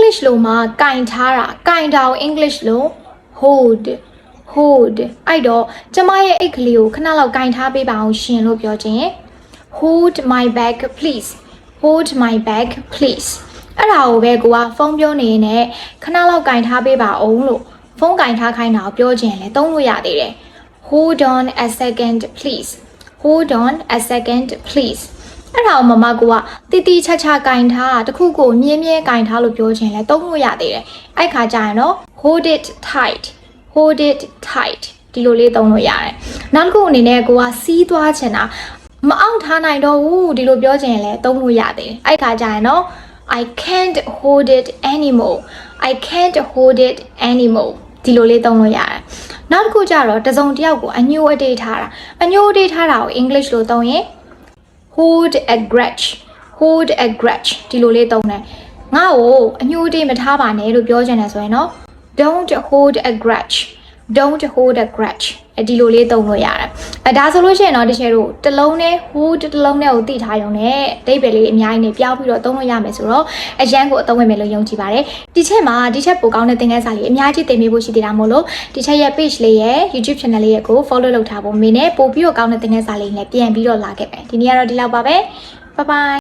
English လို့မှာကင်ထားတာကင်တာကို English လို့ hold အဲ့တော့ကျမရဲ့အိတ်ကလေးကိုခဏလောက်ကင်ထားပေးပါအောင်ရှင်လို့ပြောခြင်း hold my bag please hold my bag please အဲ့ဒါကိုပဲကိုကဖုန်းပြောနေနေခဏလောက်ကင်ထားပေးပါအောင်လို့ဖုန်းကင်ထားခိုင်းတာကိုပြောခြင်းလဲသုံးလို့ရသေးတယ် hold on a second please hold on a second please အဲ့ဒါကိုမမကတီတီချာချာကင်ထားတခုကိုမြင်းမြဲကင်ထားလို့ပြောခြင်းလဲသုံးလို့ရသေးတယ်အဲ့ခါကျရင်တော့ hold it tight ဒီလိုလေးသုံးလို့ရတယ်နောက်တစ်ခုအနေနဲ့ကိုကစီးသွားချင်တာမအောင်ထားနိုင်တော့ဘူးဒီလိုပြောချင်ရင်လည်းသုံးလို့ရသေးတယ်အဲ့ခါကျရင်တော့ I can't hold it anymore ဒီလိုလေးသုံးလို့ရတယ်နောက်တစ်ခုကျတော့တစုံတစ်ယောက်ကိုအညိုအတေးထားတာကို English လို့သုံးရင် hold a grudge ဒီလိုလေးသုံးတယ်ငါ့ကိုအညိုအတေးမထားပါနဲ့လို့ပြောချင်တယ်ဆိုရင်တော့ don't hold a grudge ဒီလိုလေးသုံးလို့ရတယ်ဒါဆိုလို့ရှိရင်တော့တချို့တို့တလုံးနဲ့ hold တလုံးနဲ့ကိုသိထားရုံနဲ့အဓိပ္ပာယ်လေးအများကြီးနဲ့ပြောင်းပြီးတော့သုံးလို့ရမယ်ဆိုတော့အရန်ကိုအသုံးဝင်မယ်လို့ယုံကြည်ပါတယ်ဒီချက်မှာဒီချက်ပိုကောင်းတဲ့သင်ခန်းစာလေးအများကြီးသင်ပေးဖို့ရှိသေးတာမို့လို့ဒီချက်ရဲ့ page လေးရဲ့ YouTube channel လေးရဲ့ကို follow လုပ်ထားဖို့မင်းနဲ့ပို့ပြီးတော့ကောင်းတဲ့သင်ခန်းစာလေးနဲ့ပြန်ပြီးတော့လာခဲ့မယ်ဒီနေ့ကတော့ဒီလောက်ပါပဲ bye bye